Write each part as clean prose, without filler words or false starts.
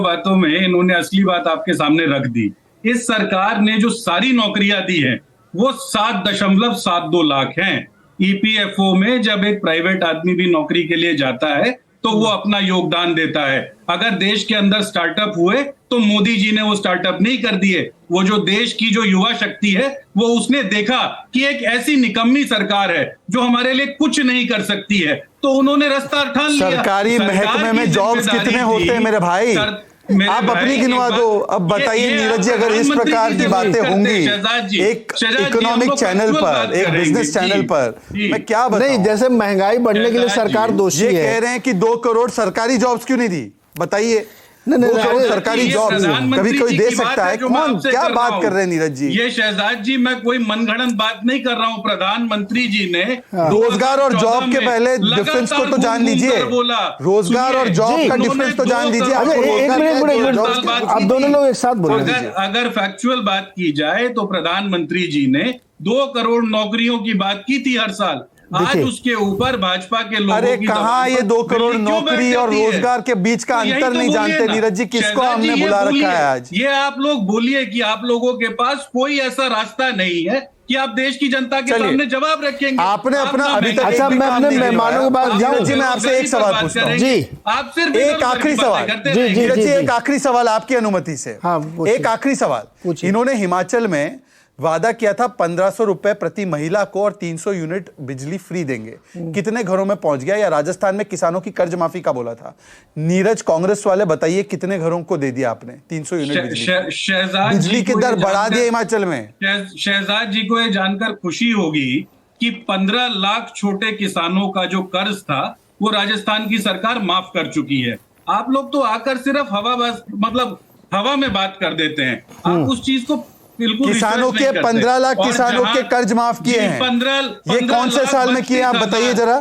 बातों में इन्होंने असली बात आपके सामने रख दी। इस सरकार ने जो सारी नौकरियां दी हैं वो 7.72 लाख हैं। ईपीएफओ में जब एक प्राइवेट आदमी भी नौकरी के लिए जाता है तो वो अपना योगदान देता है। अगर देश के अंदर स्टार्टअप हुए तो मोदी जी ने वो स्टार्टअप नहीं कर दिए। वो जो देश की जो युवा शक्ति है वो उसने देखा कि एक ऐसी निकम्मी सरकार है जो हमारे लिए कुछ नहीं कर सकती है, तो उन्होंने रास्ता ठान लिया। सरकारी महकमे में जॉब्स कितने होते हैं मेरे भाई? आप अपनी गिनवा दो। अब बताइए नीरज जी, अगर इस प्रकार की बातें होंगी एक इकोनॉमिक चैनल पर, एक बिजनेस चैनल पर, मैं क्या बताऊं? नहीं, जैसे महंगाई बढ़ने के लिए सरकार दोषी है। ये कह रहे हैं कि 2 करोड़ सरकारी जॉब्स क्यों नहीं दी? बताइए। नहीं, सरकारी जॉब कभी कोई दे सकता है? कौन क्या बात कर रहे हैं नीरज जी? ये शहजाद जी, मैं कोई मनगढ़ंत बात नहीं कर रहा हूं। प्रधानमंत्री जी ने रोजगार और जॉब के पहले डिफरेंस को तो जान लीजिए। रोजगार और जॉब का डिफरेंस तो जान लीजिए। आप दोनों लोग एक साथ बोलो। अगर फैक्चुअल बात की जाए तो प्रधानमंत्री जी ने 2 करोड़ नौकरियों की बात की थी हर साल। आज उसके ऊपर भाजपा के लोगों अरे कहां ये 2 करोड़ नौकरी और रोजगार के बीच का अंतर नहीं जानते नीरज जी? किसको हमने बुला रखा है आज? ये आप लोग बोलिए कि आप लोगों के पास कोई ऐसा रास्ता नहीं है कि आप देश की जनता के सामने जवाब रखेंगे। आपने अपना अभी तक अच्छा, मैं अपने मेहमानों के पास नीरज जी, मैं आपसे एक सवाल पूछता हूँ जी। आप सिर्फ एक आखिरी सवाल नीरज जी, एक आखिरी सवाल आपकी अनुमति से। एक आखिरी सवाल। इन्होंने हिमाचल में वादा किया था 1500 रुपए प्रति महिला को और 300 यूनिट बिजली फ्री देंगे। कितने घरों में पहुंच गया? या राजस्थान में किसानों की कर्ज माफी का बोला था। नीरज कांग्रेस वाले बताइए कितने घरों को दे दिया आपने 300 यूनिट बिजली की दर बढ़ा दी हिमाचल में? शहजाद जी को यह जानकर खुशी होगी कि 15 लाख छोटे किसानों का जो कर्ज था वो राजस्थान की सरकार माफ कर चुकी है। आप लोग तो आकर सिर्फ हवा में बात कर देते हैं। आप उस चीज को किसानों के 15 लाख किसानों के कर्ज माफ किए हैं। 15 ये कौन से साल में किए आप बताइए जरा?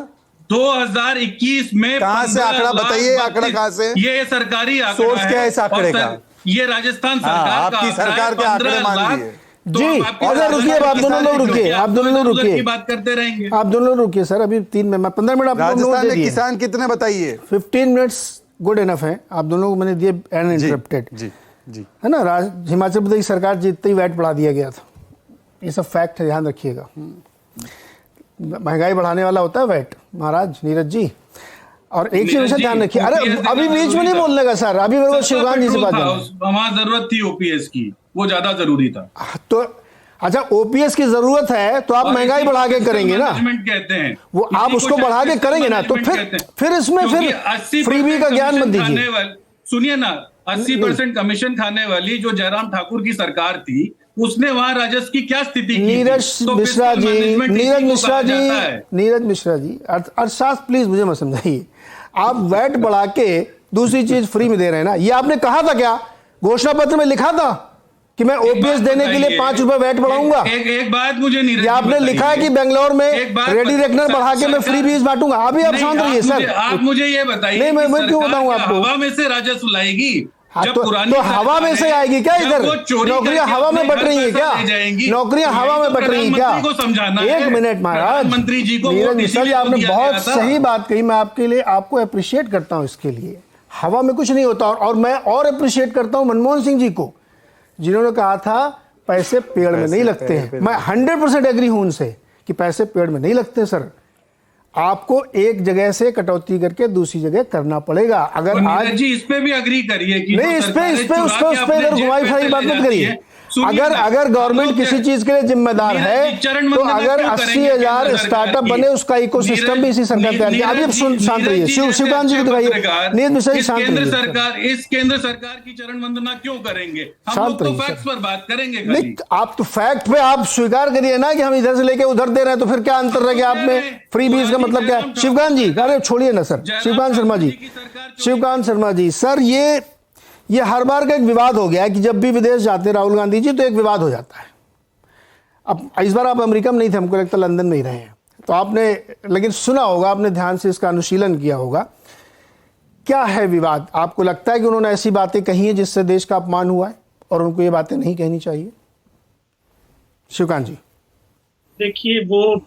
2021 में। कहां से आंकड़ा बताइए? आंकड़ा कहां से? ये सरकारी आंकड़ा सोर्स क्या है इस आंकड़े का? ये राजस्थान सरकार आपकी सरकार के आंकड़े मान लीजिए जी। और रुकिए, आप दोनों लोग रुकिए, आप दोनों लोग रुकिए, बात करते रहेंगे। आप दोनों लोग रुकिए सर। अभी 15 मिनट आप राजस्थान में किसान कितने बताइए? 15 मिनट्स गुड इनफ है। आप दोनों को मैंने दिए अनइंटरप्टेड जी, है ना। हिमाचल प्रदेश सरकार जितनी वैट बढ़ा दिया गया था, ये सब फैक्ट है, ध्यान रखिएगा। महंगाई बढ़ाने वाला होता है वैट महाराज नीरज जी। और एक चीज ध्यान रखिए। अरे अभी बीच में नहीं बोलने का सर। अभी मेरे को शिवकांत जी से बात करना। वहां जरूरत थी ओपीएस की, वो ज्यादा जरूरी था। तो अच्छा, ओपीएस की जरूरत है तो आप महंगाई बढ़ा के करेंगे ना, कहते हैं वो आप उसको बढ़ा के करेंगे ना, तो फिर इसमें फिर फ्रीबी का ज्ञान मत दीजिए। सुनिए ना, 80% कमीशन खाने वाली जो जयराम ठाकुर की सरकार थी, उसने वहां राजस्व की क्या स्थिति की? नीरज मिश्रा जी, अर्थशास्त्र प्लीज मुझे मत समझाइए। आप वैट बढ़ा के दूसरी चीज फ्री में दे रहे हैं ना। ये आपने कहा था क्या? घोषणा पत्र में लिखा था कि मैं ओपीएस देने के लिए 5 रुपए वैट बढ़ाऊंगा। एक बात मुझे नीरज, आपने लिखा है कि बेंगलोर में रेडी रेकनर बढ़ा के मैं फ्री बीज बांटूंगा। अभी आप शांत रहिए सर। आप मुझे ये बताइए, नहीं मैं क्यों बताऊं आपको? हवा में से राजस्व लाएगी? तो हवा में से आएगी क्या? इधर नौकरियां हवा में बट रही है क्या? नौकरियां हवा में बट रही है क्या? एक मिनट महाराज, मंत्री जी को नीरज मिश्रा जी, आपने बहुत सही बात कही। मैं आपके लिए आपको अप्रिशिएट करता हूं इसके लिए। हवा में कुछ नहीं होता। और मैं और अप्रिशिएट करता हूं मनमोहन सिंह जी को, जिन्होंने कहा था पैसे पेड़ में नहीं लगते हैं। मैं 100% एग्री हूं उनसे कि पैसे पेड़ में नहीं लगते सर। आपको एक जगह से कटौती करके दूसरी जगह करना पड़ेगा। अगर आज जी इस पे भी एग्री करिए कि नहीं, इस पे उस पे इधर घुमाई फिराई बात मत करिए। अगर गवर्नमेंट किसी चीज के लिए जिम्मेदार है तो अगर 80,000 स्टार्टअप बने, उसका इकोसिस्टम भी इसी सरकार तैयार किया। अभी शांत रहिए। शिवकांत जी को दिखाइए। नीरज मिश्रा जी शांत रहिए। केंद्र सरकार की चरण वंदना क्यों करेंगे? हम लोग तो फैक्ट्स पर बात करेंगे। नहीं, आप तो फैक्ट पे आप स्वीकार करिए ना कि हम इधर से लेके उधर दे रहे हैं। तो फिर क्या अंतर रह गया आप में? फ्री बीज का मतलब क्या है? शिवकांत जी, अरे छोड़िए ना सर। शिवकांत शर्मा जी सर, ये हर बार का एक विवाद हो गया है कि जब भी विदेश जाते राहुल गांधी जी तो एक विवाद हो जाता है। अब इस बार आप अमेरिका में नहीं थे, हमको लगता लंदन में ही रहे हैं, तो आपने लेकिन सुना होगा, आपने ध्यान से इसका अनुशीलन किया होगा। क्या है विवाद? आपको लगता है कि उन्होंने ऐसी बातें कही हैं जिससे देश का अपमान हुआ है और उनको ये बातें नहीं कहनी चाहिए? शिवकांत जी देखिए, वो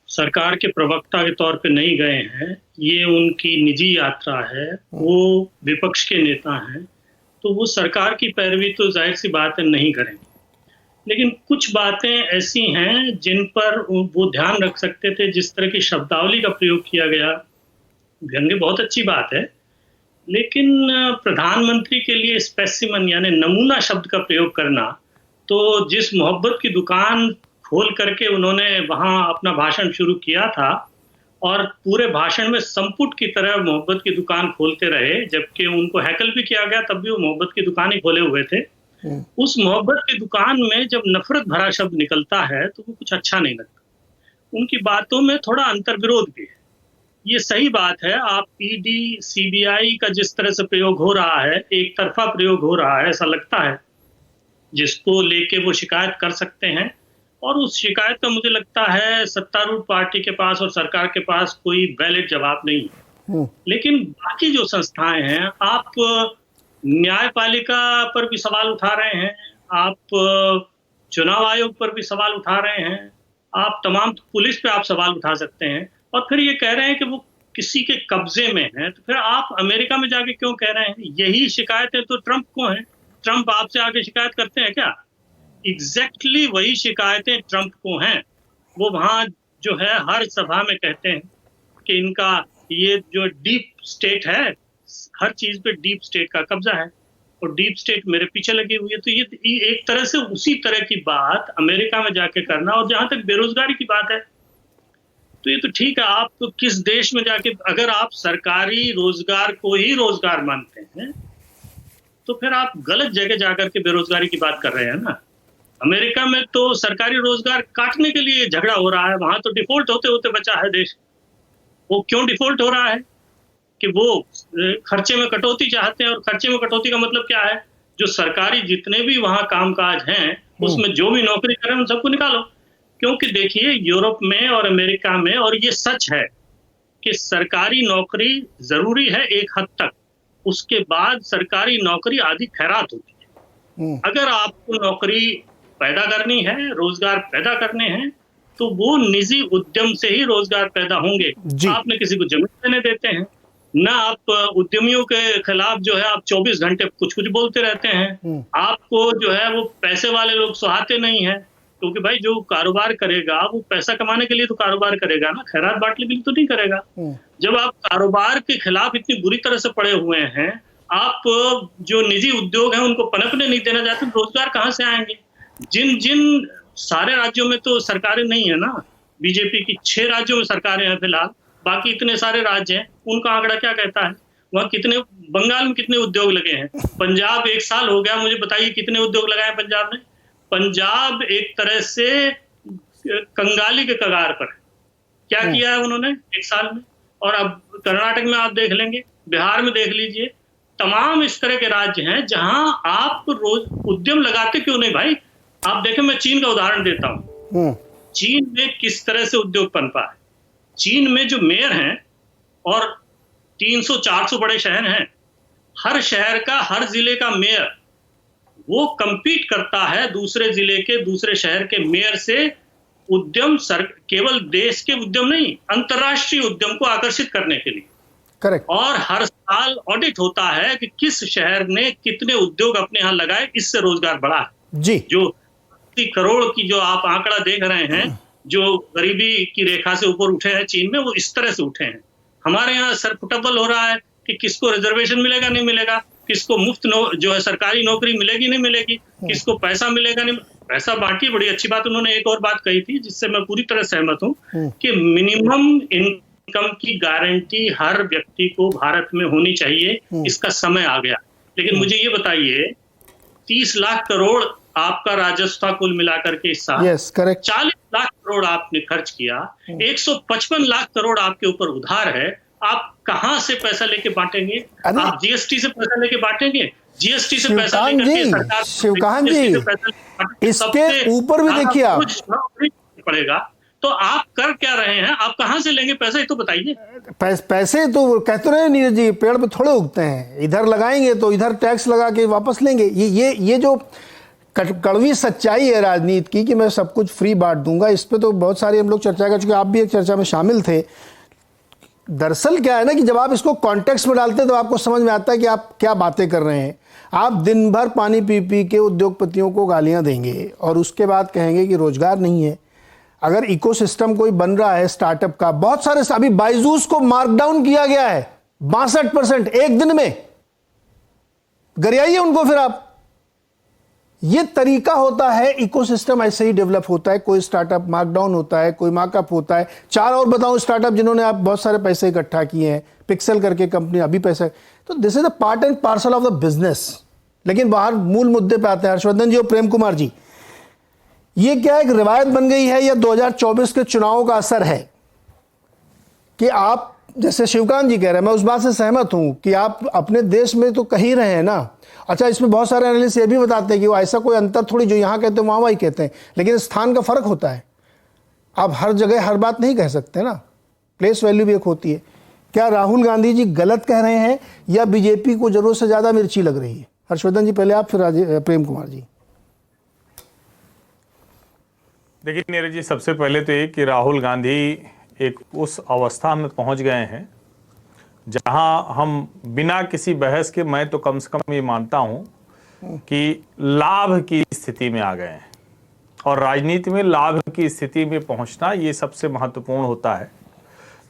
सरकार के प्रवक्ता के तौर पे नहीं गए हैं। ये उनकी निजी यात्रा है। वो विपक्ष के नेता हैं। तो वो सरकार की पैरवी तो जाहिर सी बात है नहीं करेंगे, लेकिन कुछ बातें ऐसी हैं जिन पर वो ध्यान रख सकते थे। जिस तरह की शब्दावली का प्रयोग किया गया, व्यंग्य बहुत अच्छी बात है, लेकिन प्रधानमंत्री के लिए स्पेसिमन यानी नमूना शब्द का प्रयोग करना, तो जिस मोहब्बत की दुकान खोल करके उन्होंने वहां अपना भाषण शुरू किया था और पूरे भाषण में संपुट की तरह मोहब्बत की दुकान खोलते रहे, जबकि उनको हैकल भी किया गया तब भी वो मोहब्बत की दुकान ही खोले हुए थे। उस मोहब्बत की दुकान में जब नफरत भरा शब्द निकलता है तो वो कुछ अच्छा नहीं लगता। उनकी बातों में थोड़ा अंतर्विरोध भी है। ये सही बात है, आप ईडी सीबीआई का जिस तरह से प्रयोग हो रहा है, एक तरफा प्रयोग हो रहा है, ऐसा लगता है, जिसको लेके वो शिकायत कर सकते हैं और उस शिकायत का मुझे लगता है सत्तारूढ़ पार्टी के पास और सरकार के पास कोई वैलिड जवाब नहीं है। लेकिन बाकी जो संस्थाएं हैं, आप न्यायपालिका पर भी सवाल उठा रहे हैं, आप चुनाव आयोग पर भी सवाल उठा रहे हैं, आप तमाम पुलिस पे आप सवाल उठा सकते हैं और फिर ये कह रहे हैं कि वो किसी के कब्जे में है, तो फिर आप अमेरिका में जाके क्यों कह रहे हैं? यही शिकायतें तो ट्रंप को हैं। ट्रंप आपसे आके शिकायत करते हैं क्या? एग्जैक्टली वही शिकायतें ट्रंप को हैं। वो वहां जो है हर सभा में कहते हैं कि इनका ये जो डीप स्टेट है, हर चीज पे डीप स्टेट का कब्जा है और डीप स्टेट मेरे पीछे लगी हुई है। तो ये एक तरह से उसी तरह की बात अमेरिका में जाके करना। और जहां तक बेरोजगारी की बात है, तो ये तो ठीक है, आप किस देश में जाके, अगर आप सरकारी रोजगार को ही रोजगार मानते हैं तो फिर आप गलत जगह जाकर के बेरोजगारी की बात कर रहे हैं ना। अमेरिका में तो सरकारी रोजगार काटने के लिए झगड़ा हो रहा है, वहां तो डिफॉल्ट होते होते बचा है देश। वो क्यों डिफॉल्ट हो रहा है? कि वो खर्चे में कटौती चाहते हैं। और खर्चे में कटौती का मतलब क्या है? जो सरकारी जितने भी वहां कामकाज हैं, उसमें जो भी नौकरी करें उन सबको निकालो। क्योंकि देखिए, यूरोप में और अमेरिका में, और ये सच है कि सरकारी नौकरी जरूरी है एक हद तक, उसके बाद सरकारी नौकरी आधी खैरात होती है। अगर आपको नौकरी पैदा करनी है, रोजगार पैदा करने हैं, तो वो निजी उद्यम से ही रोजगार पैदा होंगे। आपने किसी को जमीन देने देते हैं ना, आप उद्यमियों के खिलाफ जो है आप 24 घंटे कुछ कुछ बोलते रहते हैं। आपको जो है वो पैसे वाले लोग सुहाते नहीं है, क्योंकि भाई जो कारोबार करेगा वो पैसा कमाने के लिए तो कारोबार करेगा ना, खैरात बांटने के लिए तो नहीं करेगा। जब आप कारोबार के खिलाफ इतनी बुरी तरह से पड़े हुए हैं, आप जो निजी उद्योग हैं उनको पनपने नहीं देना चाहते, रोजगार कहाँ से आएंगे? जिन सारे राज्यों में तो सरकारें नहीं है ना, बीजेपी की 6 राज्यों में सरकारें हैं फिलहाल, बाकी इतने सारे राज्य हैं, उनका आंकड़ा क्या कहता है? वहाँ कितने, बंगाल में कितने उद्योग लगे हैं? पंजाब 1 साल हो गया, मुझे बताइए कितने उद्योग लगाए पंजाब में? पंजाब एक तरह से कंगाली के कगार पर है। क्या किया है उन्होंने 1 साल में? और अब कर्नाटक में आप देख लेंगे, बिहार में देख लीजिए, तमाम इस तरह के राज्य हैं जहां आप रोज उद्यम लगाते क्यों नहीं भाई? आप देखें, मैं चीन का उदाहरण देता हूं। चीन में किस तरह से उद्योग पनपा है। चीन में जो मेयर हैं, और 300-400 बड़े शहर हैं, हर शहर का, हर जिले का मेयर वो compete करता है दूसरे जिले के, दूसरे शहर के मेयर से। उद्यम केवल देश के उद्यम नहीं, अंतर्राष्ट्रीय उद्यम को आकर्षित करने के लिए। करेक्ट। और हर साल ऑडिट होता है कि किस शहर ने कितने उद्योग अपने यहाँ लगाए, इससे रोजगार बढ़ा है। जी, जो 80 करोड़ की जो आप आंकड़ा देख रहे हैं, जो गरीबी की रेखा से ऊपर उठे हैं चीन में, वो इस तरह से उठे हैं। हमारे यहाँ सरपुटबल हो रहा है कि किसको रिजर्वेशन मिलेगा नहीं मिलेगा, किसको मुफ्त जो है सरकारी नौकरी मिलेगी नहीं मिलेगी, किसको पैसा मिलेगा नहीं। पैसा बांटिए, बड़ी अच्छी बात। उन्होंने एक और बात कही थी जिससे मैं पूरी तरह सहमत हूँ कि मिनिमम इनकम की गारंटी हर व्यक्ति को भारत में होनी चाहिए। इसका समय आ गया। लेकिन मुझे ये बताइए, 30 लाख करोड़ आपका राजस्व कुल मिलाकर के इस साल, 40 लाख करोड़ आपने खर्च किया, 155 लाख करोड़ आपके ऊपर उधार है। आप कहां से पैसा लेके बांटेंगे? आप जीएसटी से पैसा लेके बांटेंगे? जीएसटी से पैसा लेकर सरकार, शिवकांत जी, इसके ऊपर भी देखिए आप पड़ेगा। तो आप कर क्या रहे हैं? आप कहां से लेंगे पैसा, ये तो बताइए। पैसे तो कहते रहे नीरज जी, पेड़ पे थोड़े उगते हैं। इधर लगाएंगे तो इधर टैक्स लगा के वापस लेंगे। ये जो कड़वी सच्चाई है राजनीति की कि मैं सब कुछ फ्री बांट दूंगा, इस पे तो बहुत सारी हम लोग चर्चा कर चुके। आप भी एक चर्चा में शामिल थे। दरअसल क्या है ना कि जब आप इसको कॉन्टेक्स्ट में डालते हैं तो आपको समझ में आता है कि आप क्या बातें कर रहे हैं। आप दिन भर पानी पी पी के उद्योगपतियों को गालियां देंगे और उसके बाद कहेंगे कि रोजगार नहीं है। अगर इकोसिस्टम कोई बन रहा है स्टार्टअप का, बहुत सारे, अभी बायजूस को मार्कडाउन किया गया है 62% एक दिन में, गरियाइए उनको फिर आप। ये तरीका होता है, इकोसिस्टम ऐसे ही डेवलप होता है। कोई स्टार्टअप मार्कडाउन होता है, कोई मार्कअप होता है। 4 और बताऊं स्टार्टअप जिन्होंने आप बहुत सारे पैसे इकट्ठा किए हैं, पिक्सल करके कंपनी अभी पैसे, तो this is the part and parcel of the business. लेकिन बाहर मूल मुद्दे पे आते हैं हर्षवर्धन जी और प्रेम कुमार जी। ये क्या एक रिवायत बन गई है या 2024 के चुनावों का असर है कि आप, जैसे शिवकांत जी कह रहे हैं, मैं उस बात से सहमत हूं कि आप अपने देश में तो कह ही रहे हैं ना। अच्छा, इसमें बहुत सारे एनालिस्ट ये भी बताते हैं कि वो ऐसा कोई अंतर थोड़ी जो यहां कहते हैं वहां वही कहते हैं, लेकिन स्थान का फर्क होता है। आप हर जगह हर बात नहीं कह सकते ना, प्लेस वैल्यू भी एक होती है। क्या राहुल गांधी जी गलत कह रहे हैं या बीजेपी को जरूरत से ज्यादा मिर्ची लग रही है? हर्षवर्धन जी पहले आप, फिर प्रेम कुमार जी। देखिए नीरज जी, सबसे पहले तो ये कि राहुल गांधी एक उस अवस्था में पहुंच गए हैं जहां हम बिना किसी बहस के, मैं तो कम से कम ये मानता हूं कि लाभ की स्थिति में आ गए हैं। और राजनीति में लाभ की स्थिति में पहुंचना ये सबसे महत्वपूर्ण होता है।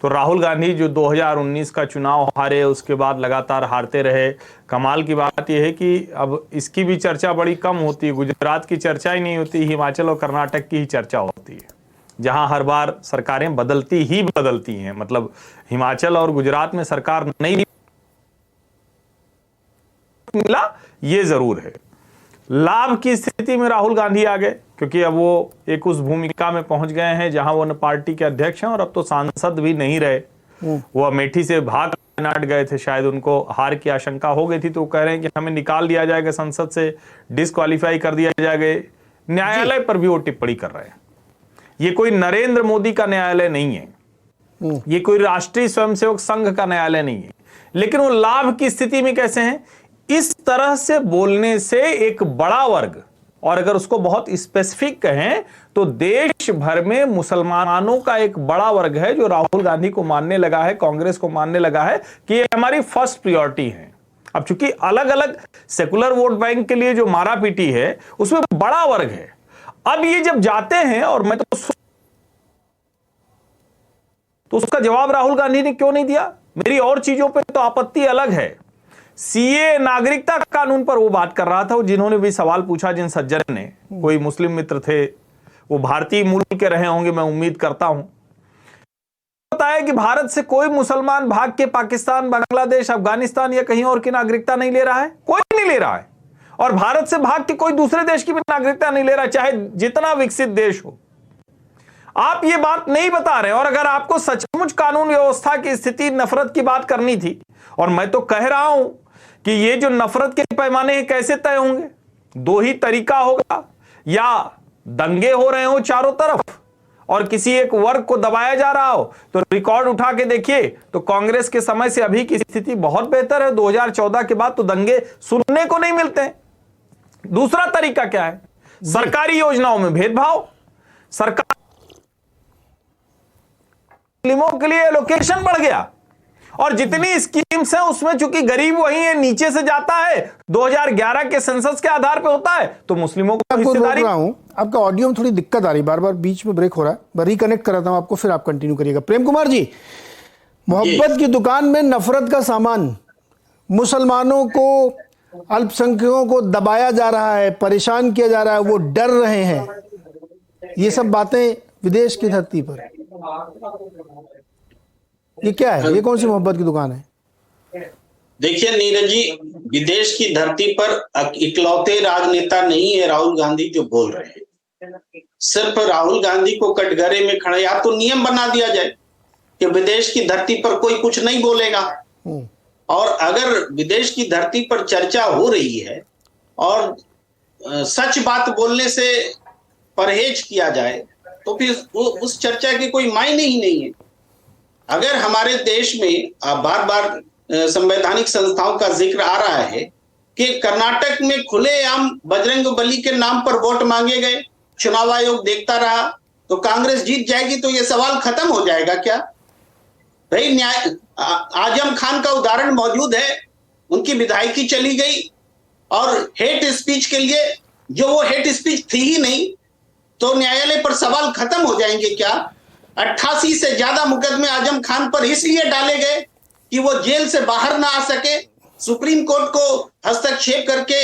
तो राहुल गांधी जो 2019 का चुनाव हारे, उसके बाद लगातार हारते रहे। कमाल की बात यह है कि अब इसकी भी चर्चा बड़ी कम होती है। गुजरात की चर्चा ही नहीं होती, हिमाचल और कर्नाटक की ही चर्चा होती है, जहां हर बार सरकारें बदलती ही बदलती हैं। मतलब हिमाचल और गुजरात में सरकार नहीं मिला, ये जरूर है। लाभ की स्थिति में राहुल गांधी आ गए क्योंकि अब वो एक उस भूमिका में पहुंच गए हैं जहां वो न पार्टी के अध्यक्ष हैं और अब तो सांसद भी नहीं रहे। वो अमेठी से भाग नाट गए थे, शायद उनको हार की आशंका हो गई थी, तो वो कह रहे हैं कि हमें निकाल दिया जाएगा संसद से, डिस्क्वालीफाई कर दिया जाएगा। न्यायालय पर भी वो टिप्पणी कर रहे हैं। ये कोई नरेंद्र मोदी का न्यायालय नहीं है, ये कोई राष्ट्रीय स्वयंसेवक संघ का न्यायालय नहीं है। लेकिन वो लाभ की स्थिति में कैसे हैं? इस तरह से बोलने से एक बड़ा वर्ग, और अगर उसको बहुत स्पेसिफिक कहें तो देश भर में मुसलमानों का एक बड़ा वर्ग है जो राहुल गांधी को मानने लगा है, कांग्रेस को मानने लगा है कि ये हमारी फर्स्ट प्रायोरिटी है। अब चूंकि अलग अलग सेकुलर वोट बैंक के लिए जो मारा पीटी है उसमें बड़ा वर्ग है। अब ये जब जाते हैं, और मैं तो उसका जवाब राहुल गांधी ने क्यों नहीं दिया? मेरी और चीजों पे तो आपत्ति अलग है। सीए नागरिकता कानून पर वो बात कर रहा था, जिन्होंने भी सवाल पूछा, जिन सज्जन ने, कोई मुस्लिम मित्र थे, वो भारतीय मूल के रहे होंगे मैं उम्मीद करता हूं। बताया कि भारत से कोई मुसलमान भाग के पाकिस्तान, बांग्लादेश, अफगानिस्तान या कहीं और की नागरिकता नहीं ले रहा है, कोई नहीं ले रहा है। और भारत से भाग के कोई दूसरे देश की भी नागरिकता नहीं ले रहा, चाहे जितना विकसित देश हो। आप ये बात नहीं बता रहे। और अगर आपको सचमुच कानून व्यवस्था की स्थिति, नफरत की बात करनी थी, और मैं तो कह रहा हूं कि ये जो नफरत के पैमाने कैसे तय होंगे? 2 ही तरीका होगा, या दंगे हो रहे हो चारों तरफ और किसी एक वर्ग को दबाया जा रहा हो। तो रिकॉर्ड उठा के देखिए तो कांग्रेस के समय से अभी की स्थिति बहुत बेहतर है। 2014 के बाद तो दंगे सुनने को नहीं मिलते। दूसरा तरीका क्या है? सरकारी योजनाओं में भेदभाव, सरकार मुस्लिमों के लिए एलोकेशन बढ़ गया, और जितनी स्कीम्स हैं उसमें चूंकि गरीब वही है, नीचे से जाता है, 2011 के सेंसस के आधार पे होता है, तो मुस्लिमों को हिस्सेदारी। आपका ऑडियो में थोड़ी दिक्कत आ रही, बार बार बीच में ब्रेक हो रहा है, मैं रिकनेक्ट कराता हूं आपको, फिर आप कंटिन्यू करिएगा। प्रेम कुमार जी, मोहब्बत की दुकान में नफरत का सामान, मुसलमानों को, अल्पसंख्यकों को दबाया जा रहा है, परेशान किया जा रहा है, वो डर रहे हैं, ये सब बातें विदेश की धरती पर, ये क्या है? ये कौन सी मोहब्बत की दुकान है? देखिए नीरज जी, विदेश की धरती पर इकलौते राजनेता नहीं है राहुल गांधी जो बोल रहे हैं। सिर्फ राहुल गांधी को कटघरे में खड़े, या तो नियम बना दिया जाए कि विदेश की धरती पर कोई कुछ नहीं बोलेगा, और अगर विदेश की धरती पर चर्चा हो रही है और सच बात बोलने से परहेज किया जाए तो फिर उस चर्चा के कोई मायने ही नहीं है। अगर हमारे देश में बार बार संवैधानिक संस्थाओं का जिक्र आ रहा है कि कर्नाटक में खुलेआम बजरंगबली के नाम पर वोट मांगे गए, चुनाव आयोग देखता रहा, तो कांग्रेस जीत जाएगी, तो ये सवाल खत्म हो जाएगा क्या? भाई आजम खान का उदाहरण मौजूद है, उनकी विधायकी चली गई और हेट स्पीच के लिए, जो वो हेट स्पीच थी ही नहीं, तो न्यायालय पर सवाल खत्म हो जाएंगे क्या? 88 से ज्यादा मुकदमे आजम खान पर इसलिए डाले गए कि वो जेल से बाहर ना आ सके, सुप्रीम कोर्ट को हस्तक्षेप करके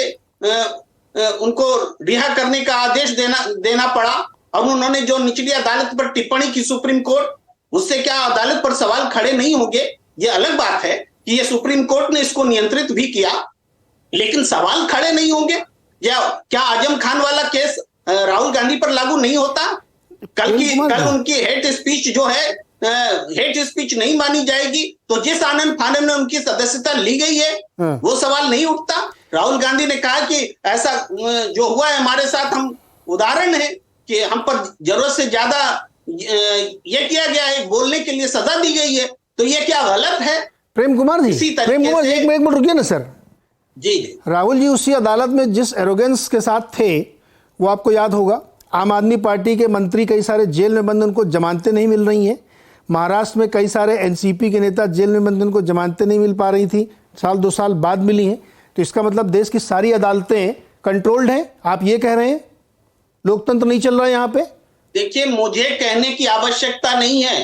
उनको रिहा करने का आदेश देना पड़ा, और उन्होंने जो निचली अदालत पर टिप्पणी की सुप्रीम कोर्ट, उससे क्या अदालत पर सवाल खड़े नहीं होंगे? ये अलग बात है कि ये सुप्रीम कोर्ट ने इसको नियंत्रित भी किया, लेकिन सवाल खड़े नहीं होंगे। क्या आजम खान वाला केस राहुल गांधी पर लागू नहीं होता? कल उनकी हेट स्पीच जो है, हेट स्पीच नहीं मानी जाएगी तो जिस आनंद फानन में उनकी सदस्यता ली गई है वो सवाल नहीं उठता। राहुल गांधी ने कहा कि ऐसा जो हुआ है हमारे साथ, हम उदाहरण है कि हम पर जरूरत से ज्यादा ये किया गया है, बोलने के लिए सजा दी गई है, तो ये क्या गलत है? प्रेम कुमार जी, प्रेम कुमार जी, एक मिनट रुकिए ना सर। जी राहुल जी उसी अदालत में जिस एरोगेंस के साथ थे, वो आपको याद होगा, आम आदमी पार्टी के मंत्री कई सारे जेल में बंद, उनको जमानतें नहीं मिल रही हैं। महाराष्ट्र में कई सारे एनसीपी के नेता जेल में बंद, उनको जमानतें नहीं मिल पा रही थी, 1-2 साल बाद मिली हैं। तो इसका मतलब देश की सारी अदालतें कंट्रोल्ड हैं, आप ये कह रहे हैं? लोकतंत्र नहीं चल रहा है यहाँ पे? देखिए, मुझे कहने की आवश्यकता नहीं है,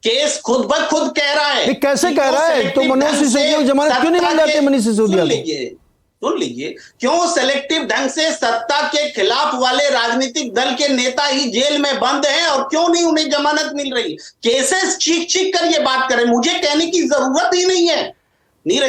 केस खुद ब खुद कह रहा है। कैसे कह रहा है? तो मनोज सिसोदिया को जमानत क्यों नहीं मिल जाती? मनीष सिसोदिया को सुन लीजिए, क्यों सेलेक्टिव ढंग से सत्ता के खिलाफ वाले राजनीतिक दल के नेता ही जेल में बंद हैं और क्यों नहीं उन्हें जमानत मिल रही? केसेस चीख चीख कर ये बात करें, मुझे कहने की जरूरत ही नहीं है। नीरज